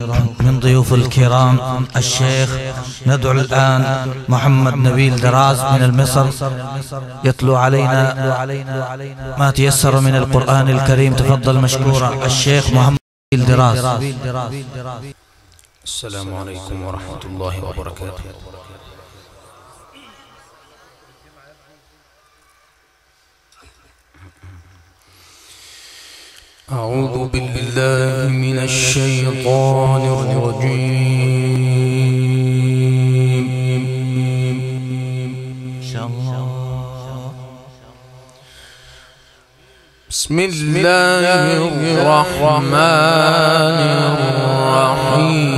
من ضيوف الكرام الشيخ ندعو الآن محمد نبيل دراز من مصر يتلو علينا ما تيسر من القرآن الكريم. تفضل مشكورا الشيخ محمد نبيل دراز. السلام عليكم ورحمة الله وبركاته. أعوذ بالله من الشيطان الرجيم. إن شاء الله. بسم الله الرحمن الرحيم.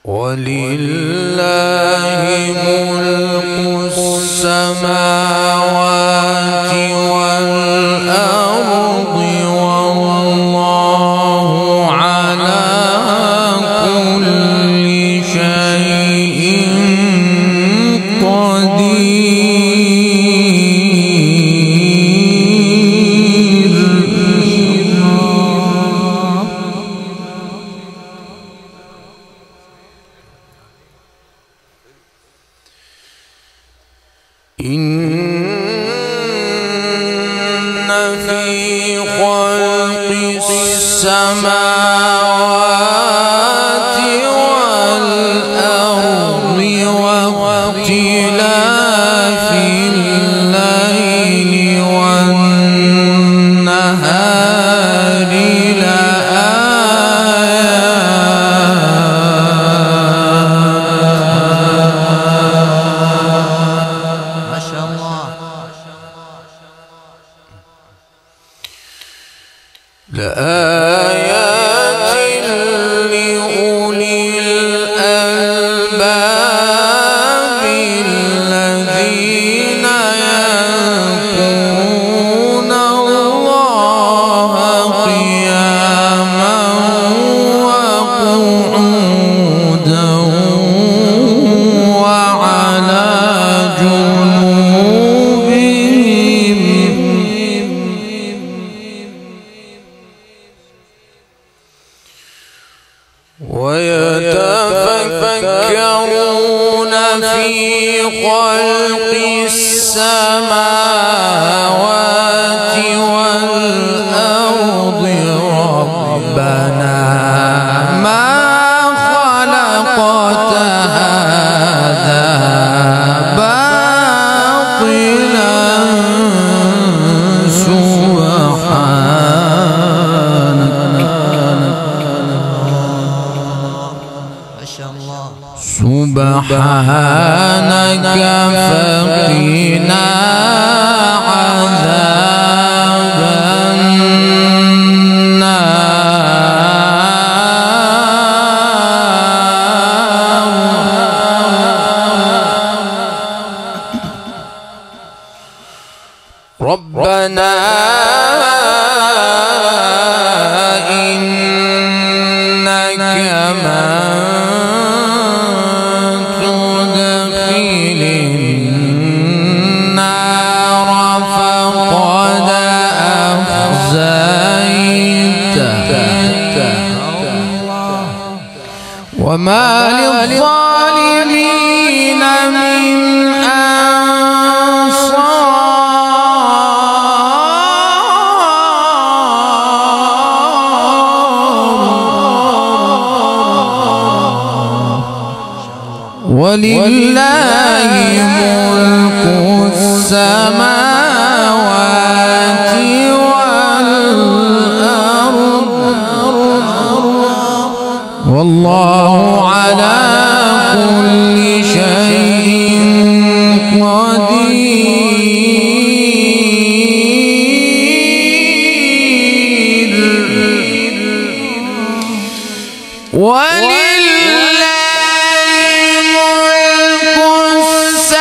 ولله ملك السماوات والأرض والله على كل شيء قدير. إن في خلق السماوات والأرض واختلاف الليل والنهار لآيات لأولي الألباب الذين يذكرون الله قياما وقعودا وعلى جنوبهم ويتفكرون في خلق السماوات والأرض ربنا ما خلقت هذا باطلا سبحانك فقنا عذاب النار. ربنا إنك من وما للظالمين من أنصار. ولله ملك السماوات والأرض والله على كل شيء قدير. ولله ملك السماوات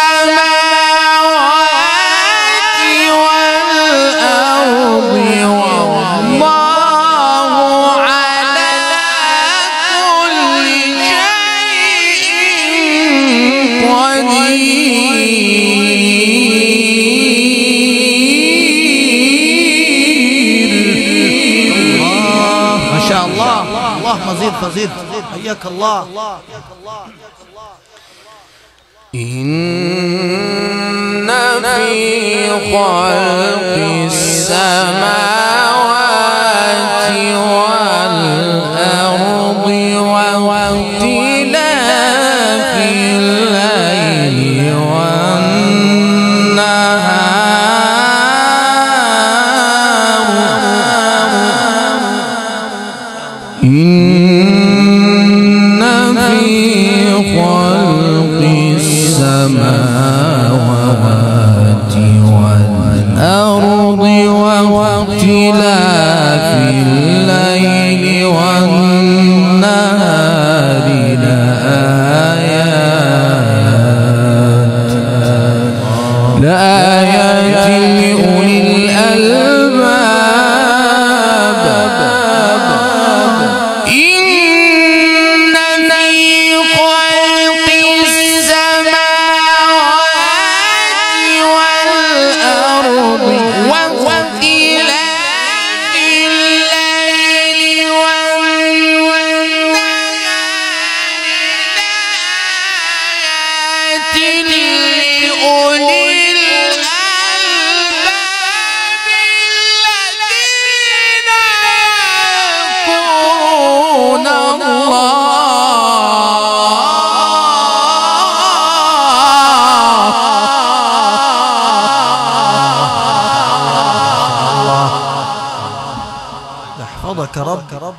والأرض والله على كل شيء قدير. فزد. حياك الله. إن في خلق السماوات والأرض واختلاف الليل والنهار إن في خلق السماوات والأرض واختلاف الليل والنهار لآيات لأولي الألباب. إن في خلق السماوات والأرض واختلاف الليل والنهار لآيات لأولي الألباب الذين يذكرون يحفظك رب.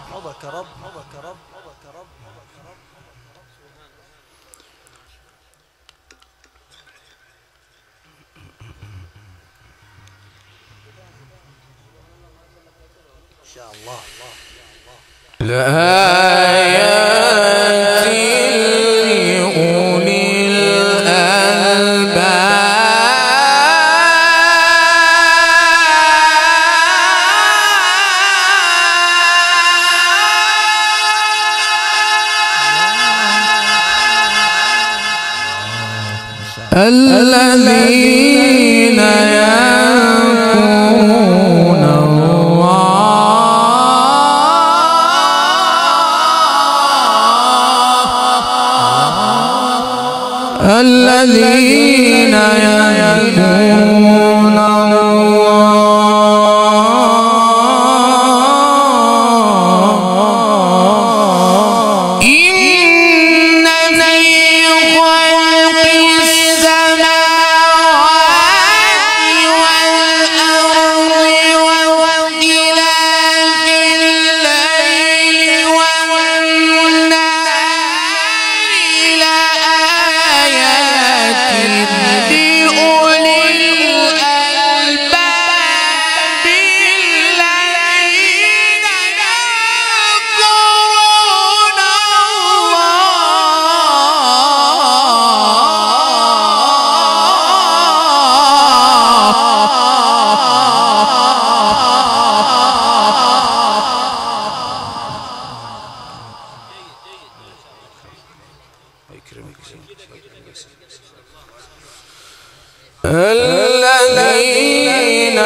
لآيات لأولي الألباب الذين يذكرون الذين يذكرون الله. إن في خلق السماوات والأرض واختلاف الليل والنهار لآيات لأولي الألباب الذين يذكرون الذين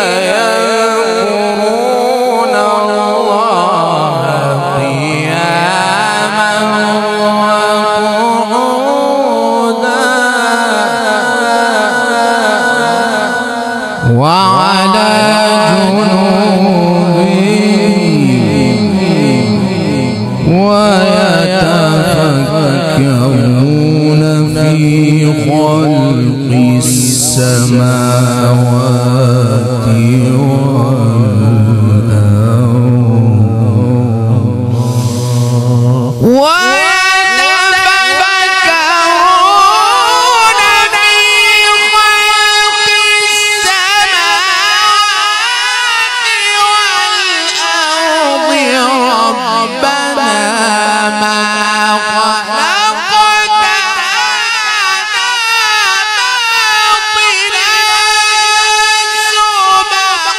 يذكرون الله قياما وقعودا وعلى جنوبهم ويتفكرون في خلق السماوات والأرض ويتفكرون في خلق السماوات والأرض ربنا ما خلقت هذا باطلا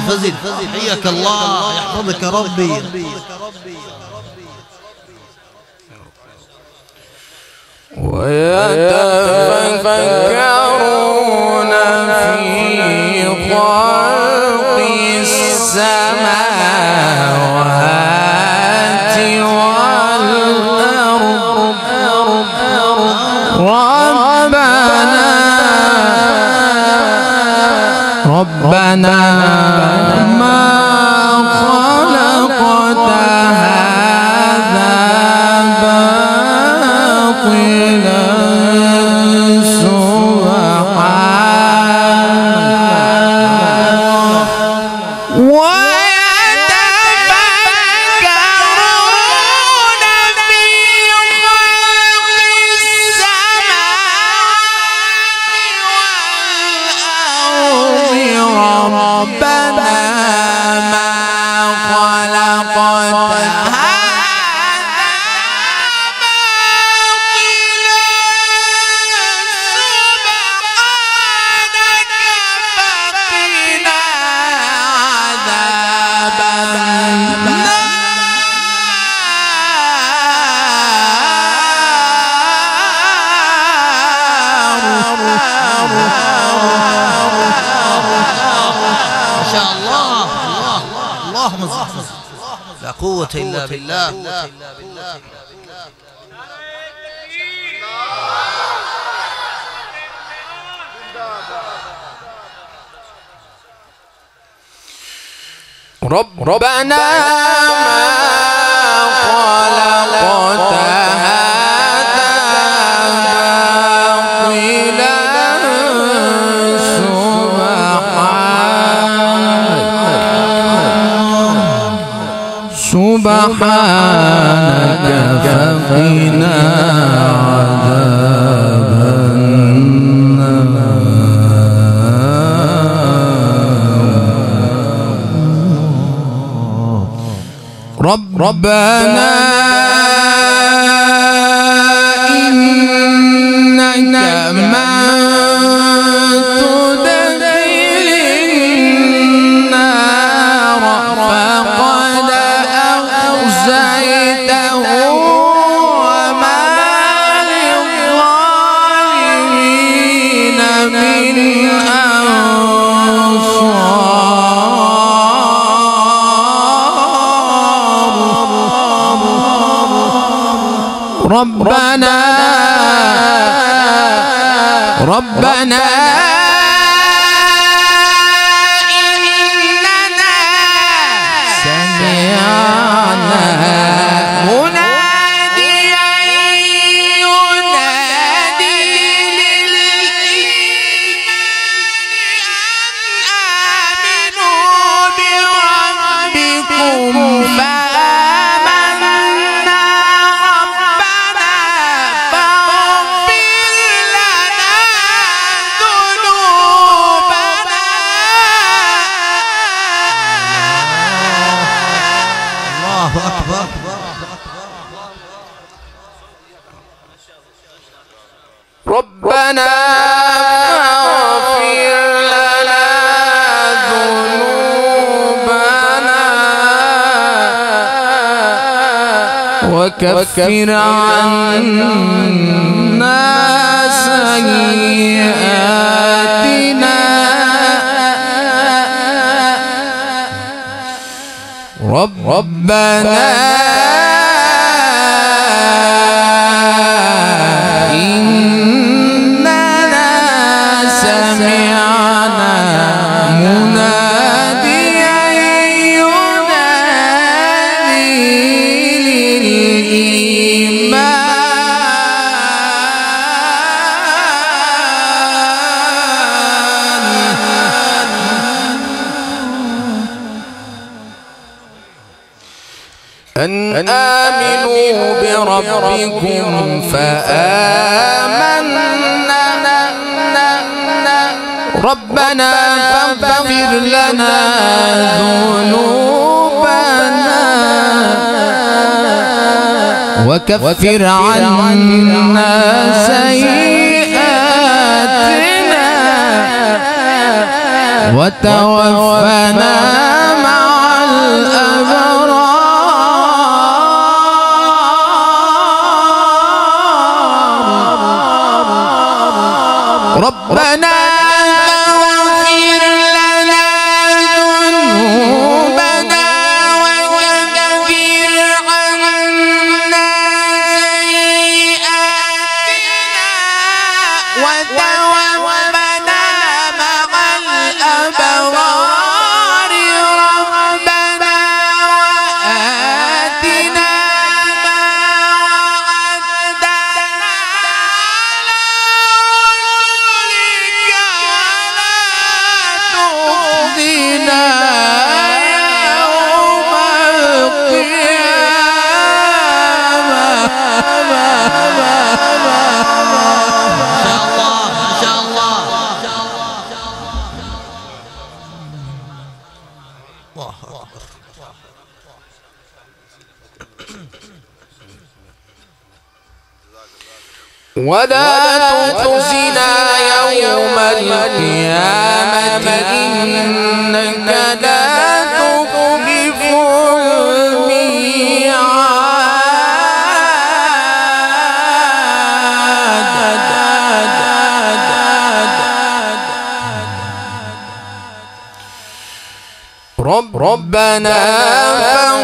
فزد حياك الله يحفظك ربي. ويتفكرون في خلق السماوات والأرض ربنا ما خلقت هذا باطلا لا قوة إلا بالله. ربنا خلقت هذا باطلا سبحانك فقنا عذاب النار. ربنا إنك من تدخل النار فقد أخزيته وما للظالمين من ربنا إننا سمعنا مناديا ينادي للإيمان أن آمنوا بربكم ربنا اغفر لنا ذنوبنا وكفر عنا سيئاتنا ربنا أن آمنوا بربكم فآمنا ربنا فاغفر لنا ذنوبنا وكفر عنا سيئاتنا وتوفنا ربنا اغفر لنا ذنوبنا وكفر عنا سيئاتنا وتوفنا مع الأبرار ربنا وآتنا ما وعدتنا على رسلك ولا تخزنا يوم ولا تخزنا يوم القيامة إنك لا تخلف الميعاد ربنا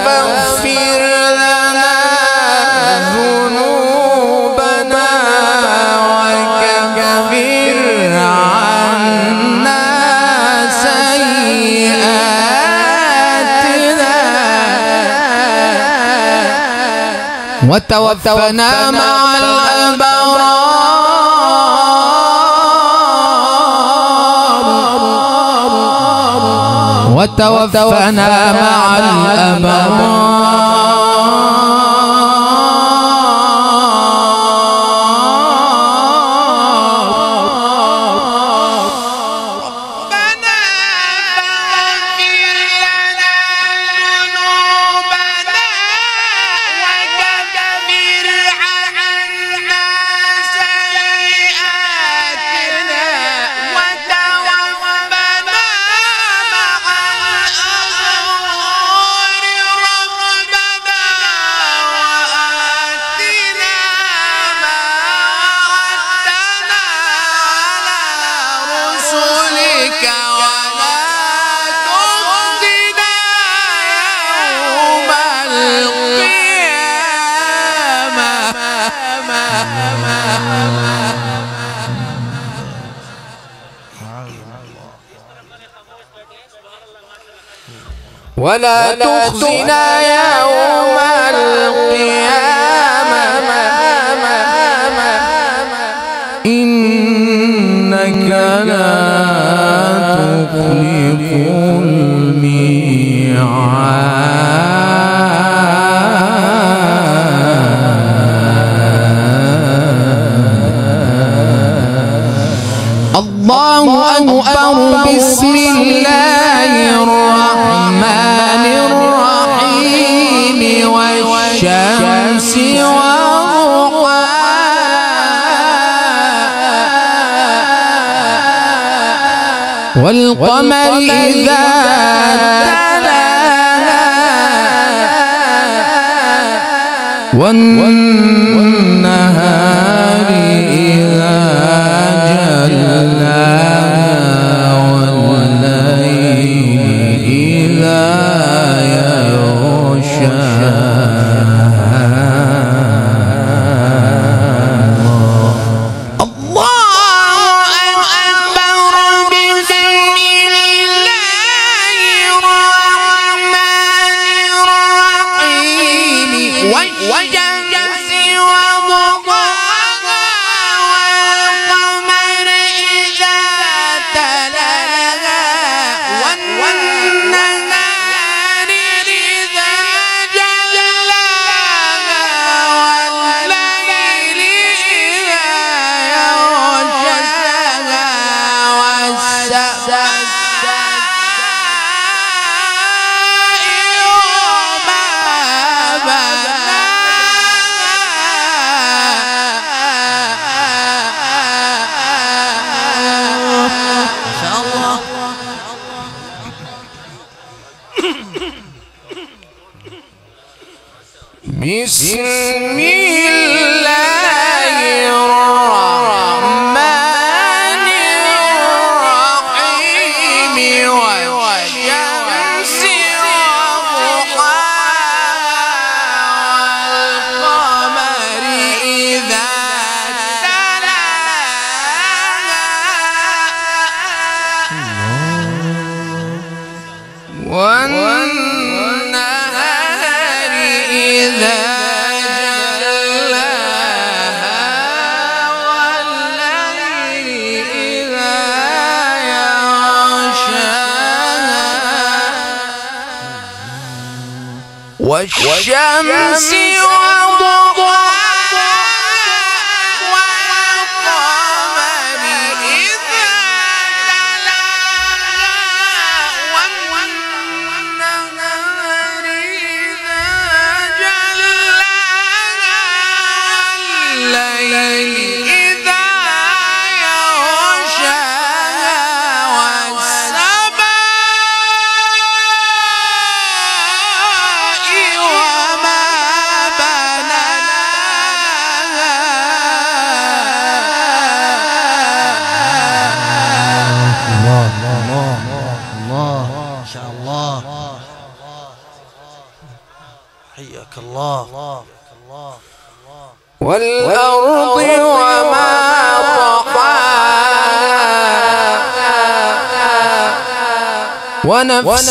فاغفر لنا ذنوبنا وكفر عنا سيئاتنا وتوفنا مع الأبرار وتوفنا مع الأبرار ولا تخزنا يوم القيامة إنك لا تخلف الميعاد الله أكبر بسم الله الرحمن الرحيم والشمس وضحاها والقمر إذا تلاها والنهار إذا جلاها والليل إذا بسم الله الرحمن والشمس وضحاها والقمر إذا تلاها والنهار إذا جلاها الليل إذا يغشاها والسماء وما بناها. الله الله الله ما شاء الله. حياك الله. والأرض وما طحاها ونفس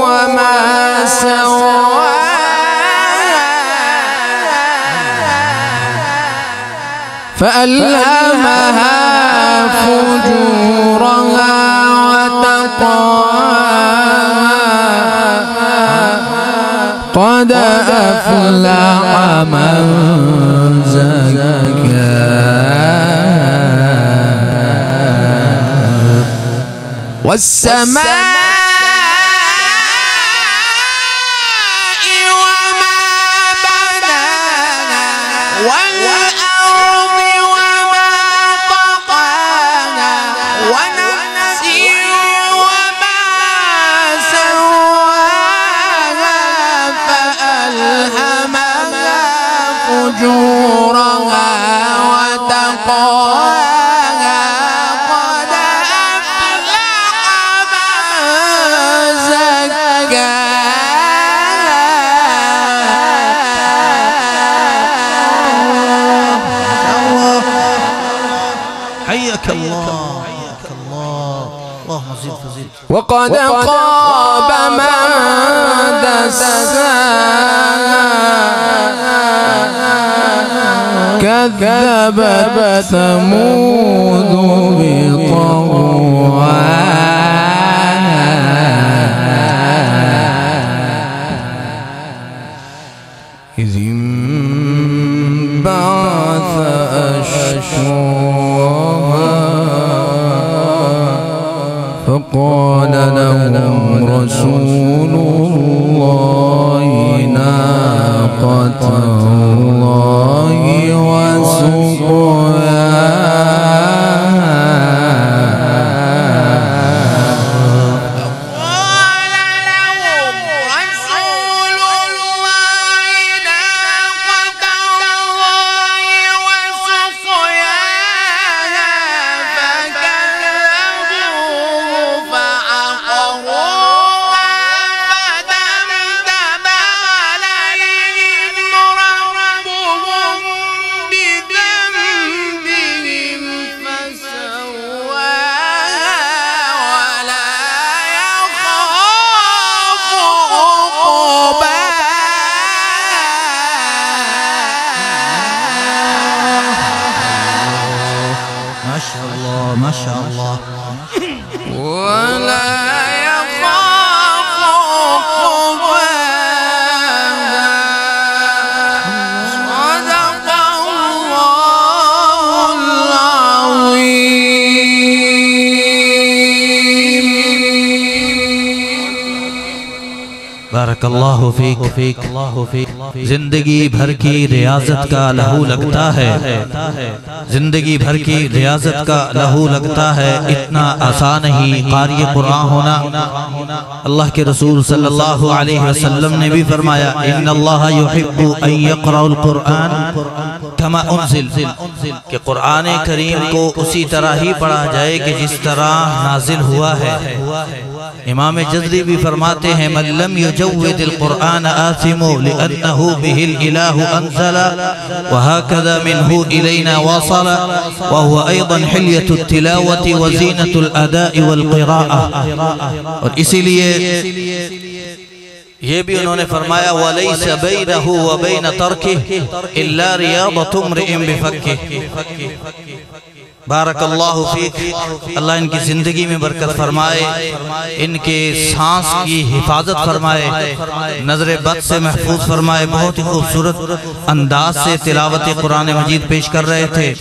وما سواها فألهمها فجورها وتقواها قد أفلح من زكاها والسماء وما بناها والأرض وما طحاها ونفس وما سواها فألهمها فجورها وتقواها قد أفلح من زكاها. حياك الله. اللهم زد فزد. وقد خاب من دساها كذبت ثمود بطغواها إذ انبعث أشقاها فقال لهم رسول الله ناقة الله ما شاء الله. ولا يخاف عقباها صدق الله العظيم. بارك الله فيك. जिंदगी भर की रियाजत का लहू लगता है, जिंदगी भर की रियाजत का लहू लगता है। इतना आसान ही क़ारी कुरान होना। अल्लाह के रसूल सल्लल्लाहु अलैहि वसल्लम ने भी फरमाया इन्नल्लाह युहिब्बु अन यक़रअल कुरान कमा उन्ज़िल, कि कुरान करीम को उसी तरह ही पढ़ा जाए कि जिस तरह नाजिल हुआ है। इमाम जज़री भी फरमाते हैं मल्लम युजव्विदिल कुरान आसिमु लिअन्नहु बिहिल इलाहु अंज़ला व हकज़ा मिन्हु इलैना वसला व हुवा अयदन हिल्यतुत तिलावति व ज़ीनतुल अदाइ वल क़िराअह। और इसीलिए یہ بھی انہوں نے فرمایا وَلَيْسَ بَيْنَهُ وَبَيْنَ تَرْكِهِ إِلَّا رِيَاضَةُ امْرِئٍ بِفَكِّهِ۔ بارک اللہ فیک، اللہ ان کی زندگی میں برکت فرمائے، ان کے سانس کی حفاظت فرمائے، نظر بد سے محفوظ فرمائے۔ بہت ہی خوبصورت انداز سے تلاوت قرآن مجید پیش کر رہے تھے۔